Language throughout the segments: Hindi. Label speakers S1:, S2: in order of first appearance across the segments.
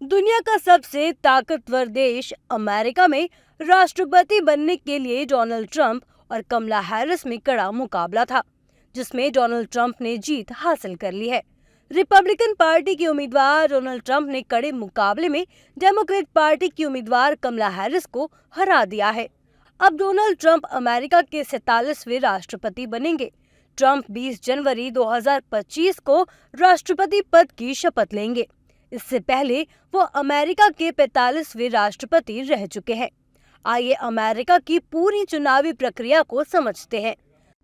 S1: दुनिया का सबसे ताकतवर देश अमेरिका में राष्ट्रपति बनने के लिए डोनाल्ड ट्रंप और कमला हैरिस में कड़ा मुकाबला था, जिसमें डोनाल्ड ट्रंप ने जीत हासिल कर ली है। रिपब्लिकन पार्टी के उम्मीदवार डोनाल्ड ट्रंप ने कड़े मुकाबले में डेमोक्रेट पार्टी की उम्मीदवार कमला हैरिस को हरा दिया है। अब डोनाल्ड ट्रंप अमेरिका के 47वें राष्ट्रपति बनेंगे। ट्रंप 20 जनवरी 2025 को राष्ट्रपति पद की शपथ लेंगे। इससे पहले वो अमेरिका के 45वें राष्ट्रपति रह चुके हैं। आइए अमेरिका की पूरी चुनावी प्रक्रिया को समझते हैं।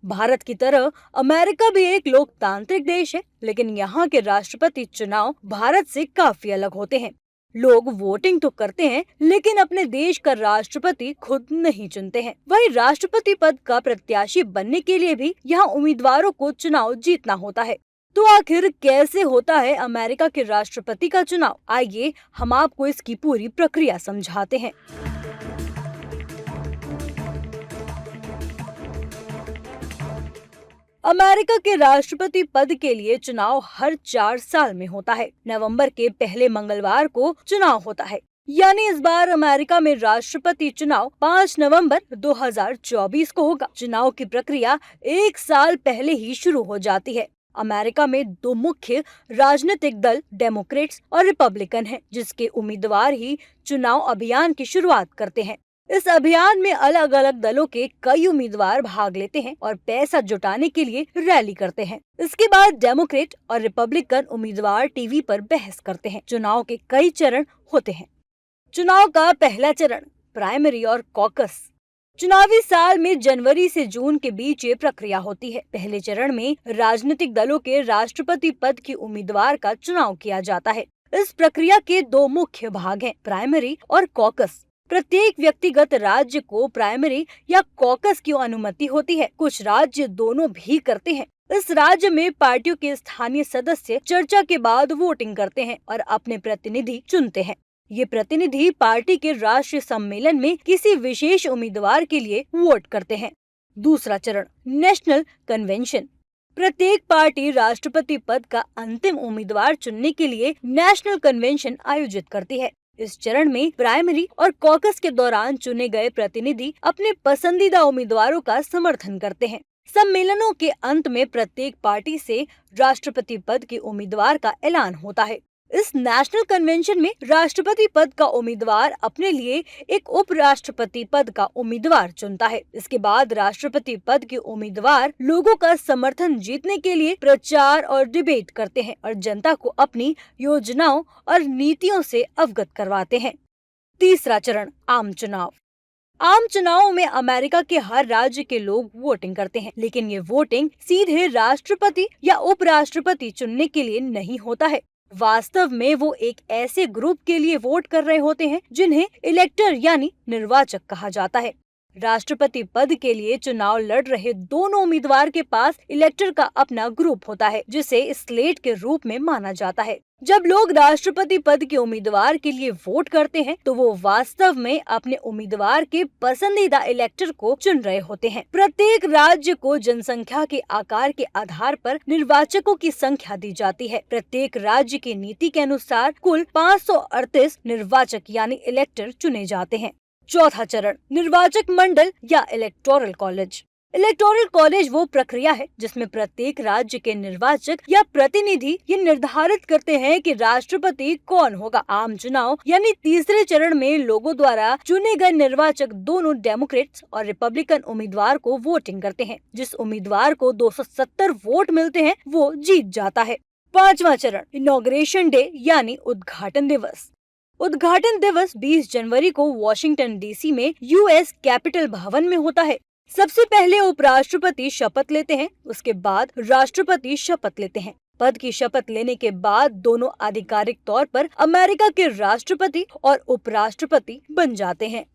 S1: भारत की तरह अमेरिका भी एक लोकतांत्रिक देश है, लेकिन यहाँ के राष्ट्रपति चुनाव भारत से काफी अलग होते हैं। लोग वोटिंग तो करते हैं, लेकिन अपने देश का राष्ट्रपति खुद नहीं चुनते हैं। वहीं राष्ट्रपति पद का प्रत्याशी बनने के लिए भी यहाँ उम्मीदवारों को चुनाव जीतना होता है। तो आखिर कैसे होता है अमेरिका के राष्ट्रपति का चुनाव? आइए हम आपको इसकी पूरी प्रक्रिया समझाते हैं। अमेरिका के राष्ट्रपति पद के लिए चुनाव हर 4 साल में होता है। नवंबर के पहले मंगलवार को चुनाव होता है। यानी इस बार अमेरिका में राष्ट्रपति चुनाव 5 नवंबर 2024 को होगा। चुनाव की प्रक्रिया 1 साल पहले ही शुरू हो जाती है। अमेरिका में 2 मुख्य राजनीतिक दल डेमोक्रेट्स और रिपब्लिकन हैं, जिसके उम्मीदवार ही चुनाव अभियान की शुरुआत करते हैं। इस अभियान में अलग अलग दलों के कई उम्मीदवार भाग लेते हैं और पैसा जुटाने के लिए रैली करते हैं। इसके बाद डेमोक्रेट और रिपब्लिकन उम्मीदवार टीवी पर बहस करते हैं। चुनाव के कई चरण होते हैं। चुनाव का पहला चरण प्राइमरी और कॉकस। चुनावी साल में जनवरी से जून के बीच ये प्रक्रिया होती है। पहले चरण में राजनीतिक दलों के राष्ट्रपति पद की उम्मीदवार का चुनाव किया जाता है। इस प्रक्रिया के 2 मुख्य भाग हैं, प्राइमरी और कॉकस। प्रत्येक व्यक्तिगत राज्य को प्राइमरी या कॉकस की अनुमति होती है। कुछ राज्य दोनों भी करते हैं। इस राज्य में पार्टियों के स्थानीय सदस्य चर्चा के बाद वोटिंग करते हैं और अपने प्रतिनिधि चुनते हैं। ये प्रतिनिधि पार्टी के राष्ट्रीय सम्मेलन में किसी विशेष उम्मीदवार के लिए वोट करते हैं। दूसरा चरण नेशनल कन्वेंशन। प्रत्येक पार्टी राष्ट्रपति पद का अंतिम उम्मीदवार चुनने के लिए नेशनल कन्वेंशन आयोजित करती है। इस चरण में प्राइमरी और कॉकस के दौरान चुने गए प्रतिनिधि अपने पसंदीदा उम्मीदवारों का समर्थन करते हैं। सम्मेलनों के अंत में प्रत्येक पार्टी से राष्ट्रपति पद के उम्मीदवार का ऐलान होता है। इस नेशनल कन्वेंशन में राष्ट्रपति पद का उम्मीदवार अपने लिए एक उपराष्ट्रपति पद का उम्मीदवार चुनता है। इसके बाद राष्ट्रपति पद के उम्मीदवार लोगों का समर्थन जीतने के लिए प्रचार और डिबेट करते हैं और जनता को अपनी योजनाओं और नीतियों से अवगत करवाते हैं। तीसरा चरण आम चुनाव। आम चुनावों में अमेरिका के हर राज्य के लोग वोटिंग करते हैं, लेकिन ये वोटिंग सीधे राष्ट्रपति या उपराष्ट्रपति चुनने के लिए नहीं होता है। वास्तव में वो एक ऐसे ग्रुप के लिए वोट कर रहे होते हैं जिन्हें इलेक्टर यानी निर्वाचक कहा जाता है। राष्ट्रपति पद के लिए चुनाव लड़ रहे दोनों उम्मीदवार के पास इलेक्टर का अपना ग्रुप होता है, जिसे स्लेट के रूप में माना जाता है। जब लोग राष्ट्रपति पद के उम्मीदवार के लिए वोट करते हैं, तो वो वास्तव में अपने उम्मीदवार के पसंदीदा इलेक्टर को चुन रहे होते हैं। प्रत्येक राज्य को जनसंख्या के आकार के आधार पर निर्वाचकों की संख्या दी जाती है। प्रत्येक राज्य की नीति के अनुसार कुल 538 निर्वाचक यानी इलेक्टर चुने जाते हैं। चौथा चरण निर्वाचक मंडल या इलेक्टोरल कॉलेज। इलेक्टोरल कॉलेज वो प्रक्रिया है जिसमें प्रत्येक राज्य के निर्वाचक या प्रतिनिधि ये निर्धारित करते हैं कि राष्ट्रपति कौन होगा। आम चुनाव यानी तीसरे चरण में लोगों द्वारा चुने गए निर्वाचक दोनों डेमोक्रेट्स और रिपब्लिकन उम्मीदवार को वोटिंग करते हैं। जिस उम्मीदवार को 270 वोट मिलते हैं वो जीत जाता है। पांचवा चरण इनॉग्रेशन डे यानी उद्घाटन दिवस। उद्घाटन दिवस 20 जनवरी को वॉशिंगटन डीसी में यूएस कैपिटल भवन में होता है। सबसे पहले उपराष्ट्रपति शपथ लेते हैं, उसके बाद राष्ट्रपति शपथ लेते हैं। पद की शपथ लेने के बाद दोनों आधिकारिक तौर पर अमेरिका के राष्ट्रपति और उपराष्ट्रपति बन जाते हैं।